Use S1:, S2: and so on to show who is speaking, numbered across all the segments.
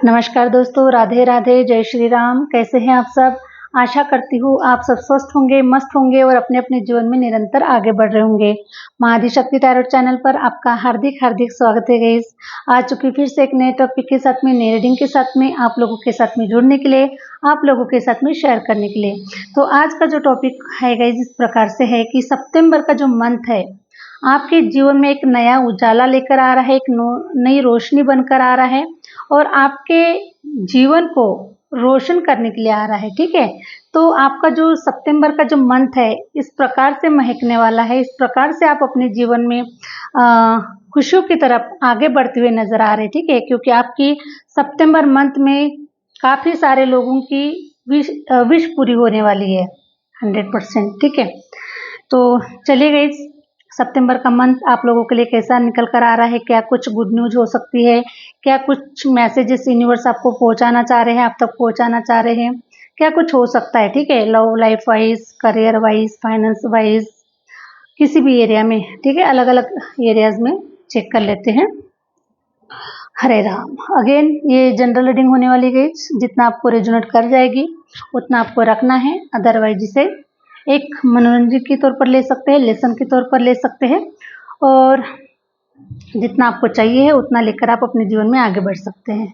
S1: नमस्कार दोस्तों, राधे राधे, जय श्री राम। कैसे हैं आप सब? आशा करती हूँ आप सब स्वस्थ होंगे, मस्त होंगे और अपने अपने जीवन में निरंतर आगे बढ़ रहे होंगे। माँ आदिशक्ति टैरोट चैनल पर आपका हार्दिक हार्दिक स्वागत है गाइस। आ चुकी फिर से एक नए टॉपिक के साथ में, नई रीडिंग के साथ में, आप लोगों के साथ में जुड़ने के लिए, आप लोगों के साथ में शेयर करने के लिए। तो आज का जो टॉपिक है गाइस इस प्रकार से है कि सितंबर का जो मंथ है आपके जीवन में एक नया उजाला लेकर आ रहा है, एक नई रोशनी बनकर आ रहा है और आपके जीवन को रोशन करने के लिए आ रहा है। ठीक है, तो आपका जो सितंबर का जो मंथ है इस प्रकार से महकने वाला है, इस प्रकार से आप अपने जीवन में खुशियों की तरफ आगे बढ़ते हुए नजर आ रहे हैं। ठीक है, क्योंकि आपकी सितंबर मंथ में काफ़ी सारे लोगों की विश पूरी होने वाली है 100%। ठीक है, तो चलिए गाइस, सितंबर का मंथ आप लोगों के लिए कैसा निकल कर आ रहा है, क्या कुछ गुड न्यूज हो सकती है, क्या कुछ मैसेजेस यूनिवर्स आपको पहुंचाना चाह रहे हैं, आप तक पहुंचाना चाह रहे हैं, क्या कुछ हो सकता है। ठीक है, love life wise, career wise, finance wise, किसी भी एरिया में। ठीक है, अलग अलग एरियाज में चेक कर लेते हैं। हरे राम। अगेन ये जनरल रीडिंग होने वाली गई, जितना आपको रेजोनेट कर जाएगी उतना आपको रखना है, अदरवाइज इसे एक मनोरंजन के तौर पर ले सकते हैं, लेसन के तौर पर ले सकते हैं और जितना आपको चाहिए है उतना लेकर आप अपने जीवन में आगे बढ़ सकते हैं।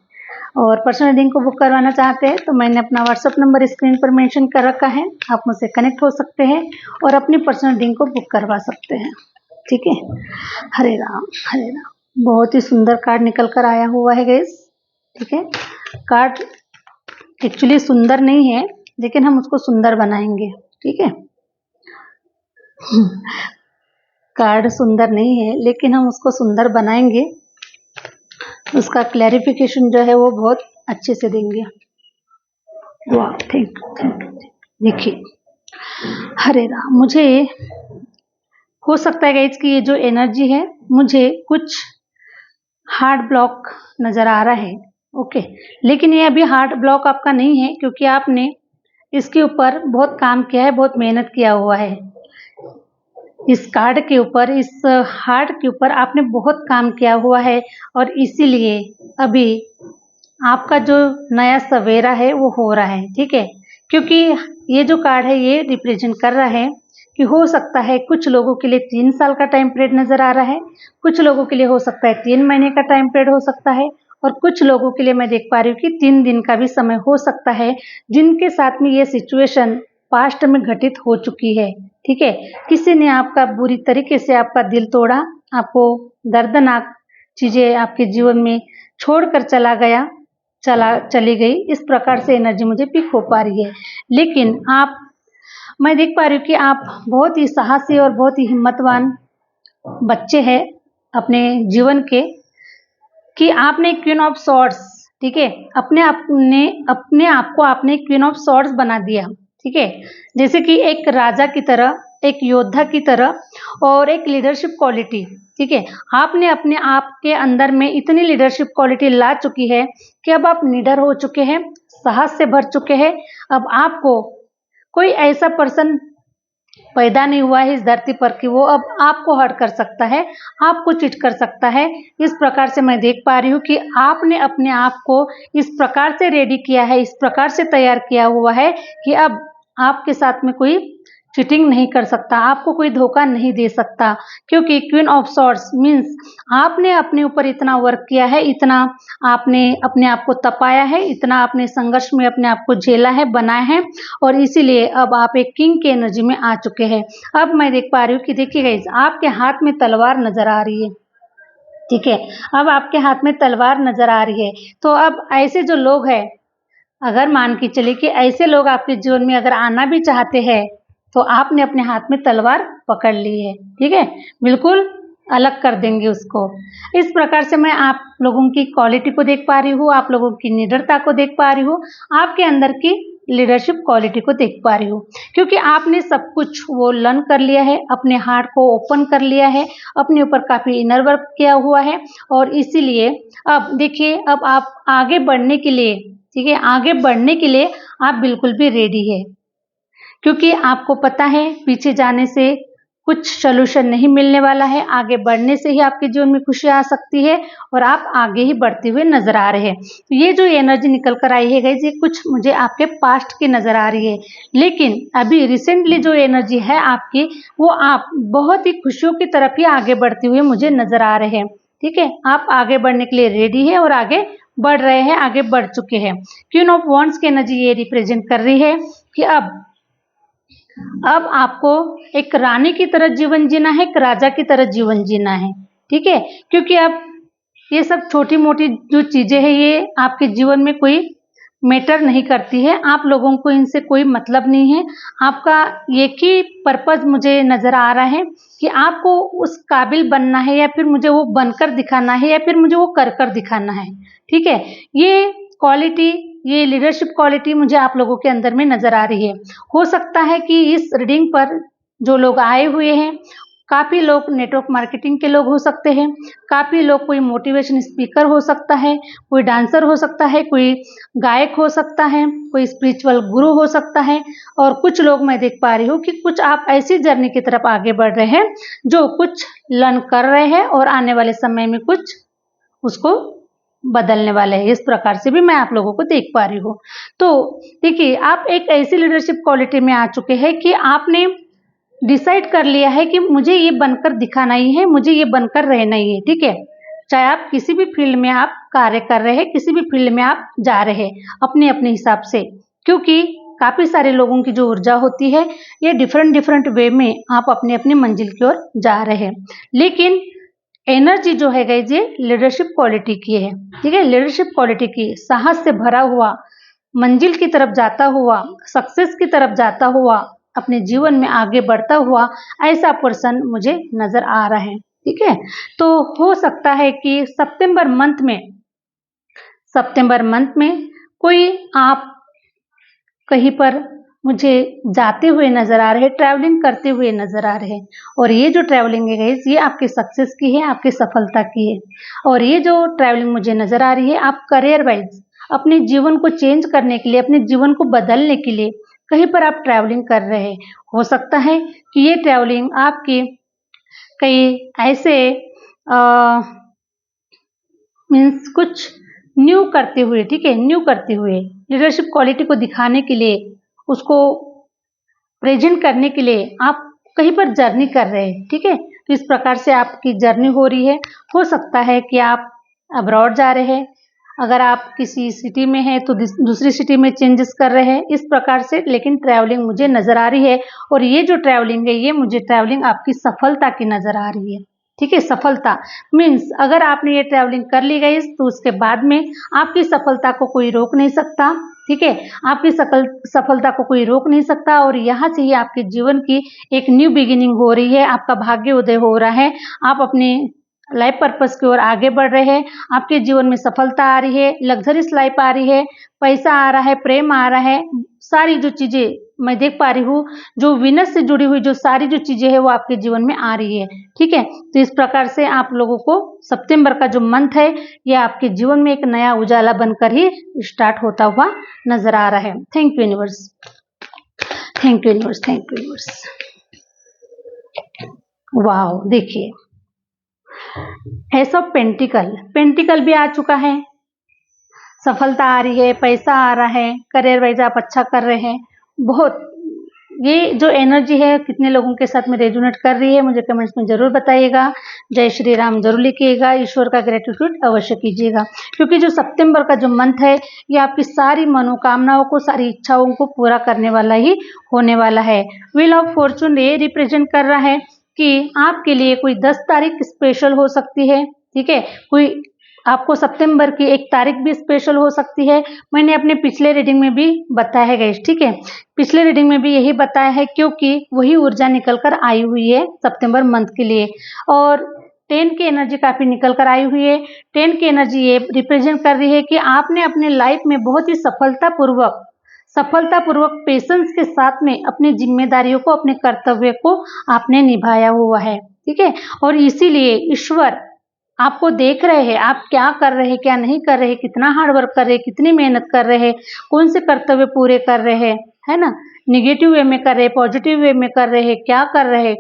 S1: और पर्सनल रीडिंग को बुक करवाना चाहते हैं तो मैंने अपना व्हाट्सएप नंबर स्क्रीन पर मेंशन कर रखा है, आप मुझसे कनेक्ट हो सकते हैं और अपनी पर्सनल रीडिंग को बुक करवा सकते हैं। ठीक है, हरे राम हरे राम। बहुत ही सुंदर कार्ड निकल कर आया हुआ है गाइस। ठीक है, कार्ड एक्चुअली सुंदर नहीं है लेकिन हम उसको सुंदर बनाएंगे। ठीक है, कार्ड सुंदर नहीं है लेकिन हम उसको सुंदर बनाएंगे, उसका क्लैरिफिकेशन जो है वो बहुत अच्छे से देंगे। वाह, थैंक यू। देखिए, हरे राम, मुझे हो सकता है गाइस कि ये जो एनर्जी है, मुझे कुछ हार्ट ब्लॉक नज़र आ रहा है। ओके, लेकिन ये अभी हार्ट ब्लॉक आपका नहीं है क्योंकि आपने इसके ऊपर बहुत काम किया है, बहुत मेहनत किया हुआ है। इस कार्ड के ऊपर, इस हार्ट के ऊपर आपने बहुत काम किया हुआ है और इसीलिए अभी आपका जो नया सवेरा है वो हो रहा है। ठीक है, क्योंकि ये जो कार्ड है ये रिप्रेजेंट कर रहा है कि हो सकता है कुछ लोगों के लिए 3 साल का टाइम पीरियड नज़र आ रहा है, कुछ लोगों के लिए हो सकता है 3 महीने का टाइम पीरियड हो सकता है और कुछ लोगों के लिए मैं देख पा रही हूँ कि 3 दिन का भी समय हो सकता है, जिनके साथ में ये सिचुएशन पास्ट में घटित हो चुकी है। ठीक है, किसी ने आपका बुरी तरीके से आपका दिल तोड़ा, आपको दर्दनाक चीज़ें आपके जीवन में छोड़कर चली गई, इस प्रकार से एनर्जी मुझे पिक हो पा रही है। लेकिन मैं देख पा रही हूँ कि आप बहुत ही साहसी और बहुत ही हिम्मतवान बच्चे हैं अपने जीवन के, कि आपने क्वीन ऑफ सॉर्ड्स, ठीक है, अपने आप को आपने क्वीन ऑफ सॉर्ड्स बना दिया। ठीक है, जैसे कि एक राजा की तरह, एक योद्धा की तरह और एक लीडरशिप क्वालिटी। ठीक है, आपने अपने आप के अंदर में इतनी लीडरशिप क्वालिटी ला चुकी है कि अब आप निडर हो चुके हैं, साहस से भर चुके हैं। अब आपको कोई ऐसा पर्सन पैदा नहीं हुआ है इस धरती पर कि वो अब आपको हर्ट कर सकता है, आपको चीट कर सकता है। इस प्रकार से मैं देख पा रही हूँ कि आपने अपने आप को इस प्रकार से रेडी किया है, इस प्रकार से तैयार किया हुआ है कि अब आपके साथ में कोई चीटिंग नहीं कर सकता, आपको कोई धोखा नहीं दे सकता, क्योंकि क्वीन ऑफ सॉर्ड्स मीन्स आपने अपने ऊपर इतना वर्क किया है, इतना आपने अपने आप को तपाया है, इतना आपने संघर्ष में अपने आप को झेला है, बनाया है और इसीलिए अब आप एक किंग की एनर्जी में आ चुके हैं। अब मैं देख पा रही हूँ कि देखिए गाइस, आपके हाथ में तलवार नजर आ रही है। ठीक है, अब आपके हाथ में तलवार नजर आ रही है। तो अब ऐसे जो लोग हैं, अगर मान के चलिए कि ऐसे लोग आपके जीवन में अगर आना भी चाहते हैं तो आपने अपने हाथ में तलवार पकड़ ली है। ठीक है, बिल्कुल अलग कर देंगे उसको। इस प्रकार से मैं आप लोगों की क्वालिटी को देख पा रही हूँ, आप लोगों की निडरता को देख पा रही हूँ, आपके अंदर की लीडरशिप क्वालिटी को देख पा रही हूँ, क्योंकि आपने सब कुछ वो लर्न कर लिया है, अपने हार्ट को ओपन कर लिया है, अपने ऊपर काफ़ी इनर वर्क किया हुआ है और इसीलिए अब देखिए, अब आप आगे बढ़ने के लिए, ठीक है, आगे बढ़ने के लिए आप बिल्कुल भी रेडी है, क्योंकि आपको पता है पीछे जाने से कुछ सॉल्यूशन नहीं मिलने वाला है। आगे बढ़ने से ही आपके जीवन में खुशी आ सकती है और आप आगे ही बढ़ते हुए नजर आ रहे हैं। तो ये जो एनर्जी निकल कर आई है गाइस, ये कुछ मुझे आपके पास्ट की नजर आ रही है, लेकिन अभी रिसेंटली जो एनर्जी है आपकी, वो आप बहुत ही खुशियों की तरफ ही आगे बढ़ते हुए मुझे नजर आ रहे हैं। ठीक है, आप आगे बढ़ने के लिए रेडी है और आगे बढ़ रहे हैं, आगे बढ़ चुके हैं। क्वीन ऑफ वॉन्ड्स की एनर्जी ये रिप्रेजेंट कर रही है कि अब आपको एक रानी की तरह जीवन जीना है, एक राजा की तरह जीवन जीना है। ठीक है, क्योंकि अब ये सब छोटी मोटी जो चीजें हैं ये आपके जीवन में कोई मैटर नहीं करती है, आप लोगों को इनसे कोई मतलब नहीं है। आपका एक ही पर्पज मुझे नजर आ रहा है कि आपको उस काबिल बनना है, या फिर मुझे वो बनकर दिखाना है, या फिर मुझे वो कर कर दिखाना है। ठीक है, ये क्वालिटी, ये लीडरशिप क्वालिटी मुझे आप लोगों के अंदर में नजर आ रही है। हो सकता है कि इस रीडिंग पर जो लोग आए हुए हैं, काफ़ी लोग नेटवर्क मार्केटिंग के लोग हो सकते हैं, काफ़ी लोग कोई मोटिवेशन स्पीकर हो सकता है, कोई डांसर हो सकता है, कोई गायक हो सकता है, कोई स्पिरिचुअल गुरु हो सकता है, और कुछ लोग मैं देख पा रही हूँ कि कुछ आप ऐसी जर्नी की तरफ आगे बढ़ रहे हैं जो कुछ लर्न कर रहे हैं और आने वाले समय में कुछ उसको बदलने वाले हैं। इस प्रकार से भी मैं आप लोगों को देख पा रही हूँ। तो देखिए, आप एक ऐसी लीडरशिप क्वालिटी में आ चुके हैं कि आपने डिसाइड कर लिया है कि मुझे ये बनकर दिखाना ही है, मुझे ये बनकर रहना ही है। ठीक है, चाहे आप किसी भी फील्ड में आप कार्य कर रहे हैं, किसी भी फील्ड में आप जा रहे हैं अपने अपने हिसाब से, क्योंकि काफ़ी सारे लोगों की जो ऊर्जा होती है ये डिफरेंट वे में आप अपने अपनी मंजिल की ओर जा रहे हैं। लेकिन एनर्जी जो है गाइस, ये लीडरशिप क्वालिटी की है। ठीक है, लीडरशिप क्वालिटी की, साहस से भरा हुआ, मंजिल की तरफ जाता हुआ, सक्सेस की तरफ जाता हुआ, अपने जीवन में आगे बढ़ता हुआ ऐसा पर्सन मुझे नजर आ रहा है। ठीक है, तो हो सकता है कि सितंबर मंथ में कोई आप कहीं पर मुझे जाते हुए नजर आ रहे हैं, ट्रैवलिंग करते हुए नजर आ रहे हैं, और ये जो ट्रैवलिंग है गाइस, ये आपके सक्सेस की है, आपकी सफलता की है। और ये जो ट्रैवलिंग मुझे नजर आ रही है, आप करियर वाइज अपने जीवन को चेंज करने के लिए, अपने जीवन को बदलने के लिए कहीं पर आप ट्रैवलिंग कर रहे हैं। हो सकता है कि ये ट्रैवलिंग आपके कई ऐसे मीन्स कुछ न्यू करते हुए, ठीक है, न्यू करते हुए लीडरशिप क्वालिटी को दिखाने के लिए, उसको प्रेजेंट करने के लिए आप कहीं पर जर्नी कर रहे हैं। ठीक है, तो इस प्रकार से आपकी जर्नी हो रही है। हो सकता है कि आप अब्रॉड जा रहे हैं, अगर आप किसी सिटी में हैं तो दूसरी सिटी में चेंजेस कर रहे हैं, इस प्रकार से। लेकिन ट्रैवलिंग मुझे नजर आ रही है, और ये जो ट्रैवलिंग है ये मुझे ट्रैवलिंग आपकी सफलता की नजर आ रही है। ठीक है, सफलता मीन्स अगर आपने ये ट्रैवलिंग कर ली गई तो उसके बाद में आपकी सफलता को कोई रोक नहीं सकता। ठीक है, आपकी सफलता को कोई रोक नहीं सकता, और यहाँ से ही आपके जीवन की एक न्यू बिगिनिंग हो रही है, आपका भाग्य उदय हो रहा है, आप अपने लाइफ पर्पस की ओर आगे बढ़ रहे हैं, आपके जीवन में सफलता आ रही है, लग्जरियस लाइफ आ रही है, पैसा आ रहा है, प्रेम आ रहा है, सारी जो चीजें मैं देख पा रही हूँ, जो विनस से जुड़ी हुई जो सारी जो चीजें हैं वो आपके जीवन में आ रही है। ठीक है, तो इस प्रकार से आप लोगों को सितंबर का जो मंथ है ये आपके जीवन में एक नया उजाला बनकर ही स्टार्ट होता हुआ नजर आ रहा है। Thank you universe, thank you universe, thank you universe. वाह, देखिए एस ऑफ पेंटिकल भी आ चुका है, सफलता आ रही है, पैसा आ रहा है, करियर वाइज आप अच्छा कर रहे हैं बहुत। ये जो एनर्जी है कितने लोगों के साथ में रेजोनेट कर रही है मुझे कमेंट्स में जरूर बताइएगा। जय श्री राम जरूर लिखिएगा, ईश्वर का ग्रेटिट्यूड अवश्य कीजिएगा, क्योंकि जो सितंबर का जो मंथ है ये आपकी सारी मनोकामनाओं को, सारी इच्छाओं को पूरा करने वाला ही होने वाला है। व्हील ऑफ फॉर्चून ये रिप्रेजेंट कर रहा है कि आपके लिए कोई 10 तारीख स्पेशल हो सकती है। ठीक है, कोई आपको सितंबर की 1 तारीख भी स्पेशल हो सकती है। मैंने अपने पिछले रीडिंग में भी बताया है गाइस। ठीक है, पिछले रीडिंग में भी यही बताया है, क्योंकि वही ऊर्जा निकल कर आई हुई है सितंबर मंथ के लिए, और 10 की एनर्जी काफी निकल कर आई हुई है। 10 की एनर्जी ये रिप्रेजेंट कर रही है कि आपने अपने लाइफ में बहुत ही सफलतापूर्वक पेशेंस के साथ में अपनी जिम्मेदारियों को, अपने कर्तव्य को आपने निभाया हुआ है। ठीक है, और इसीलिए ईश्वर आपको देख रहे हैं, आप क्या कर रहे हैं, क्या नहीं कर रहे, कितना हार्ड वर्क कर रहे हैं, कितनी मेहनत कर रहे हैं, कौन से कर्तव्य पूरे कर रहे हैं, है ना, निगेटिव वे में कर रहे हैं, पॉजिटिव वे में कर रहे हैं, क्या कर रहे हैं,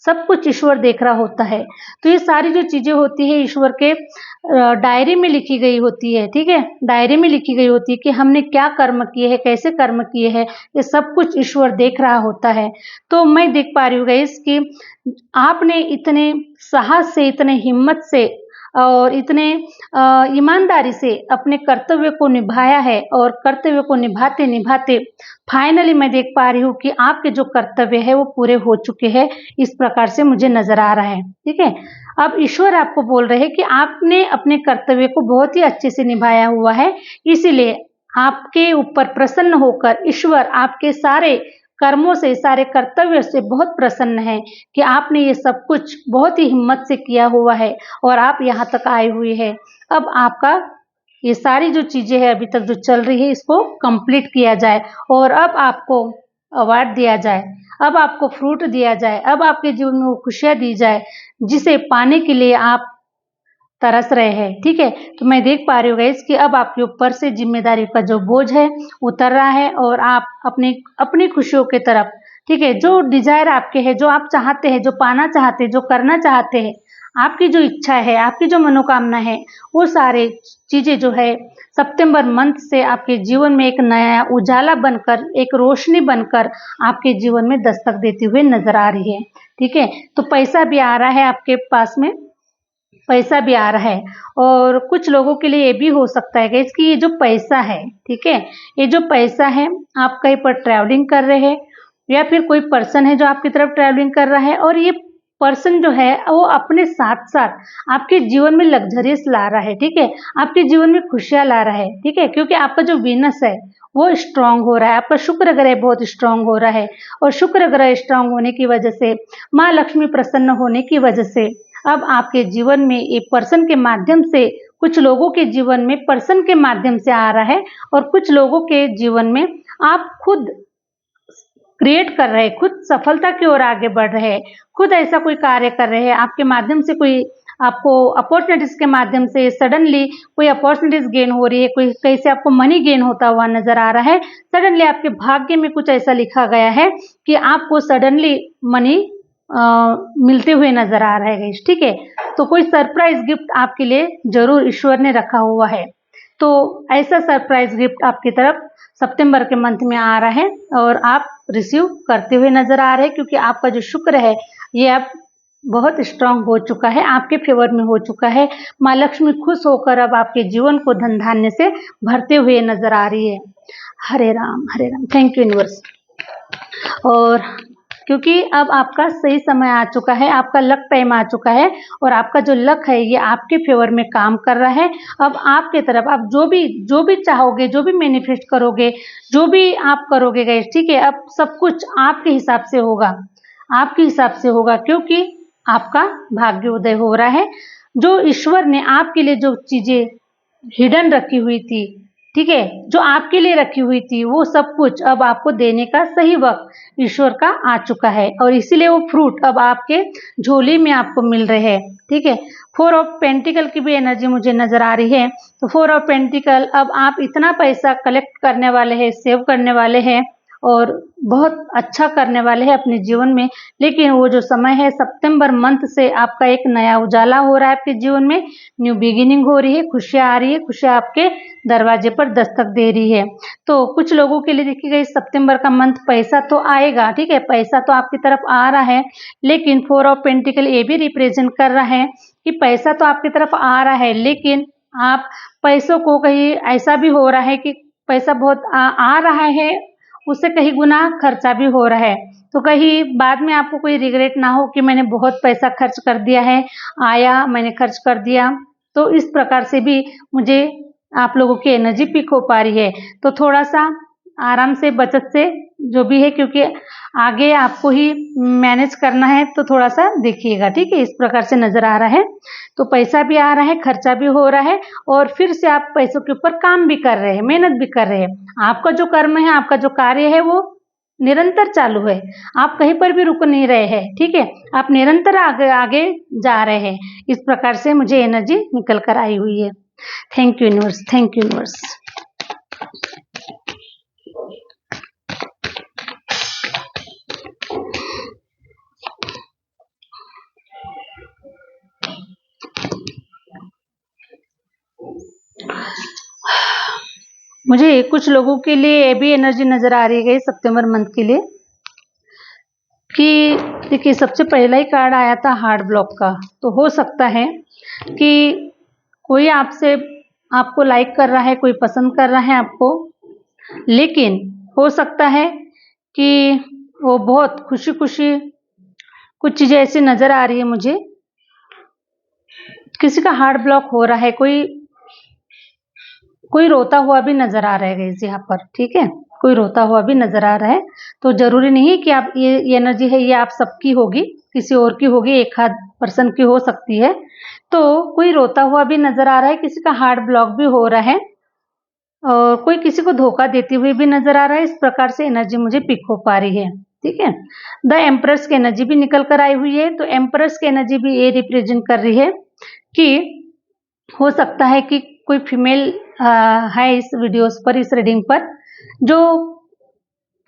S1: सब कुछ ईश्वर देख रहा होता है। तो ये सारी जो चीजें होती है ईश्वर के डायरी में लिखी गई होती है, ठीक है, डायरी में लिखी गई होती है कि हमने क्या कर्म किए हैं, कैसे कर्म किए हैं, ये सब कुछ ईश्वर देख रहा होता है। तो मैं देख पा रही हूँ गाइस कि आपने इतने साहस से, इतने हिम्मत से और इतने ईमानदारी से अपने कर्तव्य को निभाया है, और कर्तव्य को निभाते निभाते फाइनली मैं देख पा रही हूँ कि आपके जो कर्तव्य है वो पूरे हो चुके हैं, इस प्रकार से मुझे नजर आ रहा है, ठीक है। अब ईश्वर आपको बोल रहे हैं कि आपने अपने कर्तव्य को बहुत ही अच्छे से निभाया हुआ है, इसीलिए आपके ऊपर प्रसन्न होकर ईश्वर आपके सारे कर्मों से, सारे कर्तव्यों से बहुत प्रसन्न है कि आपने ये सब कुछ बहुत ही हिम्मत से किया हुआ है और आप यहाँ तक आए हुए हैं। अब आपका ये सारी जो चीजें हैं अभी तक जो चल रही है इसको कंप्लीट किया जाए, और अब आपको अवार्ड दिया जाए, अब आपको फ्रूट दिया जाए, अब आपके जीवन में वो खुशियां दी जाए जिसे पाने के लिए आप तरस रहे हैं, ठीक है। तो मैं देख पा रही हूँ गाइस कि अब आपके ऊपर से जिम्मेदारी का जो बोझ है उतर रहा है, और आप अपनी खुशियों के तरफ, ठीक है, जो डिजायर आपके है, जो आप चाहते हैं, जो पाना चाहते हैं, जो करना चाहते हैं, आपकी जो इच्छा है, आपकी जो मनोकामना है, वो सारे चीजें जो है सितंबर मंथ से आपके जीवन में एक नया उजाला बनकर, एक रोशनी बनकर आपके जीवन में दस्तक देती हुई नजर आ रही है, ठीक है। तो पैसा भी आ रहा है आपके पास में, पैसा भी आ रहा है, और कुछ लोगों के लिए ये भी हो सकता है कि ये जो पैसा है, ठीक है, ये जो पैसा है आप कहीं पर ट्रैवलिंग कर रहे हैं, या फिर कोई पर्सन है जो आपकी तरफ ट्रैवलिंग कर रहा है, और ये पर्सन जो है वो अपने साथ साथ आपके जीवन में लग्जरियस ला रहा है, ठीक है, आपके जीवन में खुशियां ला रहा है, ठीक है, क्योंकि आपका जो वीनस है वो स्ट्रांग हो रहा है, आपका शुक्र ग्रह बहुत स्ट्रांग हो रहा है, और शुक्र ग्रह स्ट्रांग होने की वजह से, माँ लक्ष्मी प्रसन्न होने की वजह से अब आपके जीवन में एक पर्सन के माध्यम से, कुछ लोगों के जीवन में पर्सन के माध्यम से आ रहा है, और कुछ लोगों के जीवन में आप खुद क्रिएट कर रहे हैं, खुद सफलता की ओर आगे बढ़ रहे हैं, खुद ऐसा कोई कार्य कर रहे हैं, आपके माध्यम से कोई आपको अपॉर्चुनिटीज के माध्यम से सडनली कोई अपॉर्चुनिटीज गेन हो रही है, कोई कहीं से आपको मनी गेन होता हुआ नजर आ रहा है, सडनली आपके भाग्य में कुछ ऐसा लिखा गया है कि आपको सडनली मनी मिलते हुए नजर आ रहा है, ठीक है। तो कोई सरप्राइज गिफ्ट आपके लिए जरूर ईश्वर ने रखा हुआ है, तो ऐसा सरप्राइज गिफ्ट आपकी तरफ सितंबर के मंथ में आ रहा है, और आप रिसीव करते हुए नजर आ रहे हैं, क्योंकि आपका जो शुक्र है ये अब बहुत स्ट्रांग हो चुका है, आपके फेवर में हो चुका है। माँ लक्ष्मी खुश होकर अब आपके जीवन को धन धान्य से भरते हुए नजर आ रही है। हरे राम, थैंक यू यूनिवर्स। और क्योंकि अब आपका सही समय आ चुका है, आपका लक टाइम आ चुका है, और आपका जो लक है ये आपके फेवर में काम कर रहा है। अब आपके तरफ आप जो भी चाहोगे, जो भी मैनिफेस्ट करोगे, जो भी आप करोगे गाइस, ठीक है, अब सब कुछ आपके हिसाब से होगा, आपके हिसाब से होगा, क्योंकि आपका भाग्योदय हो रहा है। जो ईश्वर ने आपके लिए जो चीजें हिडन रखी हुई थी, ठीक है, जो आपके लिए रखी हुई थी, वो सब कुछ अब आपको देने का सही वक्त ईश्वर का आ चुका है, और इसीलिए वो फ्रूट अब आपके झोली में आपको मिल रहे हैं, ठीक है। 4 ऑफ पेंटिकल की भी एनर्जी मुझे नजर आ रही है, तो 4 ऑफ पेंटिकल, अब आप इतना पैसा कलेक्ट करने वाले हैं, सेव करने वाले हैं, और बहुत अच्छा करने वाले हैं अपने जीवन में। लेकिन वो जो समय है सितंबर मंथ से आपका एक नया उजाला हो रहा है, आपके जीवन में न्यू बिगिनिंग हो रही है, खुशियां आ रही है, खुशियां आपके दरवाजे पर दस्तक दे रही है। तो कुछ लोगों के लिए देखिएगा इस सितंबर का मंथ पैसा तो आएगा, ठीक है, पैसा तो आपकी तरफ आ रहा है, लेकिन 4 ऑफ पेंटिकल ये भी रिप्रेजेंट कर रहा है कि पैसा तो आपकी तरफ आ रहा है, लेकिन आप पैसों को कहीं ऐसा भी हो रहा है कि पैसा बहुत आ रहा है, उससे कहीं गुना खर्चा भी हो रहा है, तो कहीं बाद में आपको कोई रिग्रेट ना हो कि मैंने बहुत पैसा खर्च कर दिया है, आया मैंने खर्च कर दिया। तो इस प्रकार से भी मुझे आप लोगों की एनर्जी पिक हो पा रही है, तो थोड़ा सा आराम से, बचत से जो भी है, क्योंकि आगे आपको ही मैनेज करना है, तो थोड़ा सा देखिएगा, ठीक है, इस प्रकार से नजर आ रहा है। तो पैसा भी आ रहा है, खर्चा भी हो रहा है, और फिर से आप पैसों के ऊपर काम भी कर रहे हैं, मेहनत भी कर रहे हैं। आपका जो कर्म है, आपका जो कार्य है वो निरंतर चालू है, आप कहीं पर भी रुक नहीं रहे हैं, ठीक है, आप निरंतर आगे आगे जा रहे हैं। इस प्रकार से मुझे एनर्जी निकल कर आई हुई है। Thank you universe, thank you universe. मुझे कुछ लोगों के लिए ये भी एनर्जी नज़र आ रही है सितंबर मंथ के लिए कि देखिए सबसे पहला ही कार्ड आया था हार्ट ब्लॉक का। तो हो सकता है कि कोई आपको लाइक कर रहा है, कोई पसंद कर रहा है आपको, लेकिन हो सकता है कि वो बहुत खुशी खुशी कुछ चीज़ें ऐसी नज़र आ रही है मुझे, किसी का हार्ट ब्लॉक हो रहा है, कोई रोता हुआ भी नज़र आ रहा है गाइस यहाँ पर, ठीक है, कोई रोता हुआ भी नज़र आ रहा है। तो ज़रूरी नहीं कि आप ये एनर्जी है ये आप सबकी होगी, किसी और की होगी, एक आध पर्सन की हो सकती है। तो कोई रोता हुआ भी नज़र आ रहा है, किसी का हार्ट ब्लॉक भी हो रहा है और कोई किसी को धोखा देती हुई भी नज़र आ रहा है। इस प्रकार से एनर्जी मुझे पिक हो पा रही है, ठीक है। द एम्प्रेस की एनर्जी भी निकल कर आई हुई है। तो एम्प्रेस की एनर्जी भी ये रिप्रेजेंट कर रही है कि हो सकता है कि कोई फीमेल है इस वीडियोस पर, इस रीडिंग पर, जो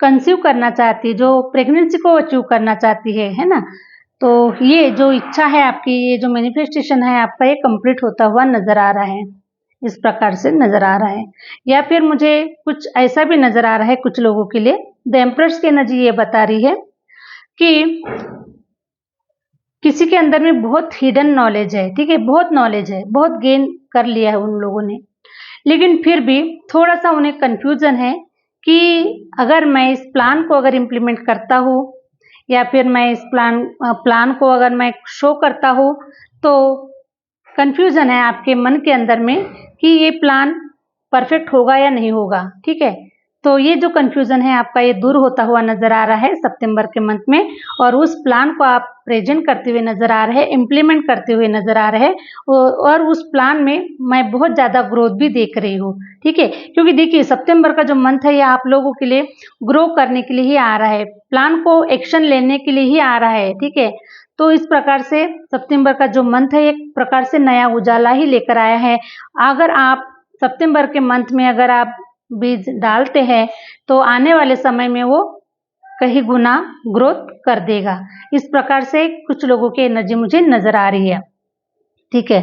S1: कंसीव करना चाहती है, जो प्रेगनेंसी को अचीव करना चाहती है ना। तो ये जो इच्छा है आपकी, ये जो मैनिफेस्टेशन है आपका, ये कंप्लीट होता हुआ नज़र आ रहा है, इस प्रकार से नज़र आ रहा है। या फिर मुझे कुछ ऐसा भी नज़र आ रहा है कुछ लोगों के लिए, द एम्प्रेस की एनर्जी ये बता रही है कि किसी के अंदर में बहुत हिडन नॉलेज है, ठीक है, बहुत नॉलेज है, बहुत गेन कर लिया है उन लोगों ने, लेकिन फिर भी थोड़ा सा उन्हें कंफ्यूजन है कि अगर मैं इस प्लान को अगर इम्प्लीमेंट करता हूँ या फिर मैं इस प्लान को अगर मैं शो करता हूँ, तो कंफ्यूजन है आपके मन के अंदर में कि ये प्लान परफेक्ट होगा या नहीं होगा, ठीक है। तो ये जो कंफ्यूजन है आपका, ये दूर होता हुआ नजर आ रहा है सितंबर के मंथ में, और उस प्लान को आप प्रेजेंट करते हुए नजर आ रहे हैं, इम्प्लीमेंट करते हुए नजर आ रहे हैं, और उस प्लान में मैं बहुत ज़्यादा ग्रोथ भी देख रही हूँ, ठीक है। क्योंकि देखिए सितंबर का जो मंथ है ये आप लोगों के लिए ग्रो करने के लिए ही आ रहा है, प्लान को एक्शन लेने के लिए ही आ रहा है, ठीक है। तो इस प्रकार से सितंबर का जो मंथ है एक प्रकार से नया उजाला ही लेकर आया है। अगर आप सितंबर के मंथ में अगर आप बीज डालते हैं तो आने वाले समय में वो कहीं गुना ग्रोथ कर देगा। इस प्रकार से कुछ लोगों की एनर्जी मुझे नजर आ रही है, ठीक है।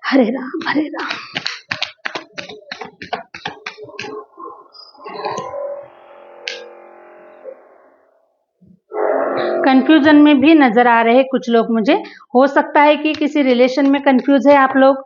S1: हरे राम हरे राम। कंफ्यूजन में भी नजर आ रहे कुछ लोग मुझे। हो सकता है कि किसी रिलेशन में कंफ्यूज है आप लोग,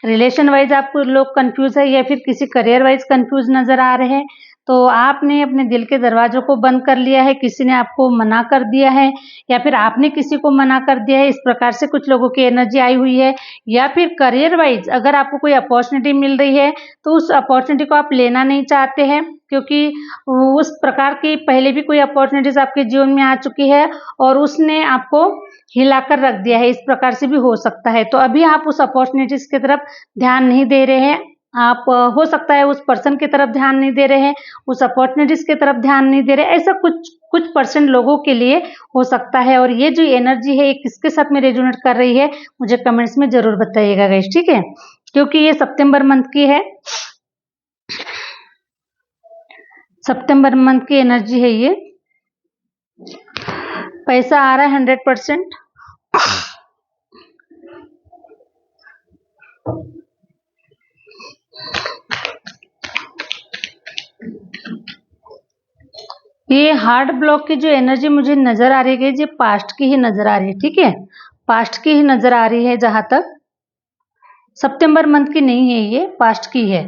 S1: रिलेशन वाइज आपको लोग कंफ्यूज है, या फिर किसी करियर वाइज कंफ्यूज नजर आ रहे हैं। तो आपने अपने दिल के दरवाजों को बंद कर लिया है, किसी ने आपको मना कर दिया है, या फिर आपने किसी को मना कर दिया है, इस प्रकार से कुछ लोगों की एनर्जी आई हुई है। या फिर करियर वाइज अगर आपको कोई अपॉर्चुनिटी मिल रही है तो उस अपॉर्चुनिटी को आप लेना नहीं चाहते हैं, क्योंकि उस प्रकार की पहले भी कोई अपॉर्चुनिटीज आपके जीवन में आ चुकी है और उसने आपको हिलाकर रख दिया है, इस प्रकार से भी हो सकता है। तो अभी आप उस अपॉर्चुनिटीज की तरफ ध्यान नहीं दे रहे हैं, आप हो सकता है उस पर्सन की तरफ ध्यान नहीं दे रहे हैं, उस अपॉर्चुनिटीज की तरफ ध्यान नहीं दे रहे, ऐसा कुछ परसेंट लोगों के लिए हो सकता है। और ये जो एनर्जी है ये किसके साथ में रेजोनेट कर रही है मुझे कमेंट्स में जरूर बताइएगा गाइस, ठीक है, क्योंकि ये सितंबर मंथ की है, सितंबर मंथ की एनर्जी है ये। पैसा आ रहा है 100%, ये हार्ट ब्लॉक की जो एनर्जी मुझे नजर आ रही है ये पास्ट की ही नजर आ रही है, ठीक है, पास्ट की ही नजर आ रही है, जहां तक सितंबर मंथ की नहीं है, ये पास्ट की है।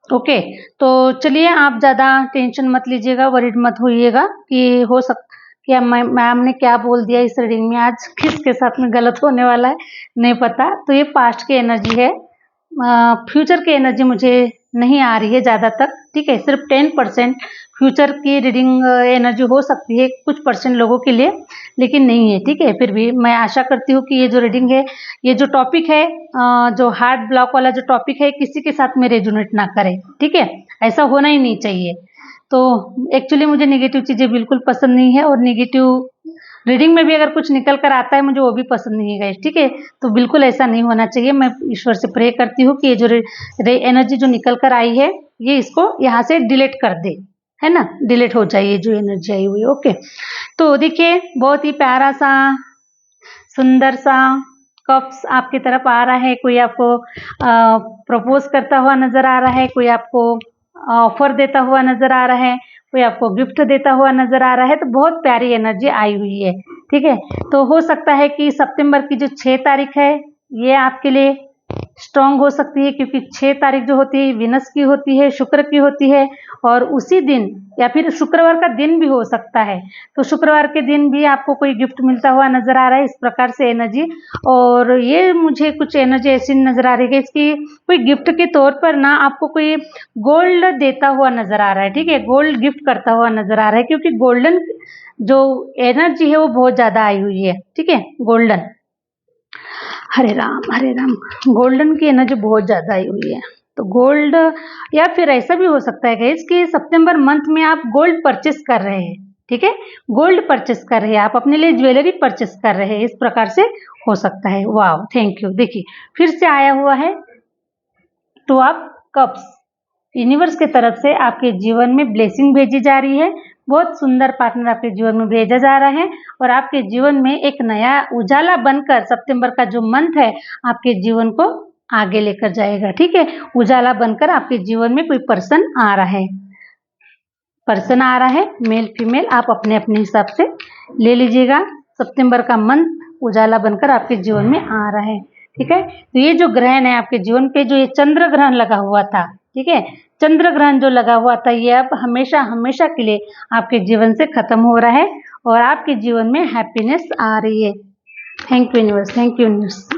S1: ओके, तो चलिए आप ज़्यादा टेंशन मत लीजिएगा, वरीड मत होइएगा कि हो कि मैम ने क्या बोल दिया इस रीडिंग में, आज किसके साथ में गलत होने वाला है नहीं पता। तो ये पास्ट की एनर्जी है, फ्यूचर की एनर्जी मुझे नहीं आ रही है ज़्यादा तक, ठीक है, सिर्फ 10% फ्यूचर की रीडिंग एनर्जी हो सकती है कुछ परसेंट लोगों के लिए, लेकिन नहीं है, ठीक है। फिर भी मैं आशा करती हूँ कि ये जो रीडिंग है, ये जो टॉपिक है, जो हार्ट ब्लॉक वाला जो टॉपिक है, किसी के साथ में रेजोनेट ना करे, ठीक है, ऐसा होना ही नहीं चाहिए। तो एक्चुअली मुझे नेगेटिव चीज़ें बिल्कुल पसंद नहीं है, और नेगेटिव रीडिंग में भी अगर कुछ निकल कर आता है मुझे वो भी पसंद नहीं है गाइस, ठीक है। तो बिल्कुल ऐसा नहीं होना चाहिए। मैं ईश्वर से प्रे करती हूँ कि ये जो एनर्जी जो निकल कर आई है ये इसको यहाँ से डिलीट कर दे, है ना, डिलीट हो जाए ये जो एनर्जी आई हुई है। ओके, तो देखिए बहुत ही प्यारा सा सुंदर सा कप्स आपकी तरफ आ रहा है, कोई आपको प्रपोज करता हुआ नजर आ रहा है, कोई आपको ऑफर देता हुआ नजर आ रहा है, कोई आपको गिफ्ट देता हुआ नजर आ रहा है, तो बहुत प्यारी एनर्जी आई हुई है। ठीक है, तो हो सकता है कि सितंबर की जो 6 तारीख है ये आपके लिए स्ट्रांग हो सकती है, क्योंकि 6 तारीख जो होती है विनस की होती है, शुक्र की होती है, और उसी दिन या फिर शुक्रवार का दिन भी हो सकता है, तो शुक्रवार के दिन भी आपको कोई गिफ्ट मिलता हुआ नजर आ रहा है, इस प्रकार से एनर्जी। और ये मुझे कुछ एनर्जी ऐसी नजर आ रही है इसकी कोई गिफ्ट के तौर पर ना आपको कोई गोल्ड देता हुआ नजर आ रहा है। ठीक है, गोल्ड गिफ्ट करता हुआ नजर आ रहा है, क्योंकि गोल्डन जो एनर्जी है वो बहुत ज्यादा आई हुई है। ठीक है, गोल्डन, हरे राम, गोल्डन की एनर्जी बहुत ज्यादा आई हुई है। तो गोल्ड, या फिर ऐसा भी हो सकता है गाइस कि सितंबर मंथ में आप गोल्ड परचेस कर रहे हैं। ठीक है, गोल्ड परचेस कर रहे हैं, आप अपने लिए ज्वेलरी परचेस कर रहे हैं, इस प्रकार से हो सकता है। वाह, थैंक यू। देखिए फिर से आया हुआ है टू ऑफ कप्स। यूनिवर्स की तरफ से आपके जीवन में ब्लेसिंग भेजी जा रही है, बहुत सुंदर पार्टनर आपके जीवन में भेजा जा रहा है, और आपके जीवन में एक नया उजाला बनकर सितंबर का जो मंथ है आपके जीवन को आगे लेकर जाएगा। ठीक है, उजाला बनकर आपके जीवन में कोई पर्सन आ रहा है, मेल फीमेल आप अपने अपने हिसाब से ले लीजिएगा। सितंबर का मंथ उजाला बनकर आपके जीवन में आ रहा है। ठीक है, तो ये जो ग्रहण है आपके जीवन पे, जो ये चंद्र ग्रहण लगा हुआ था, ठीक है, चंद्र ग्रहण जो लगा हुआ था ये अब हमेशा हमेशा के लिए आपके जीवन से खत्म हो रहा है, और आपके जीवन में हैप्पीनेस आ रही है। Thank you universe, thank you universe.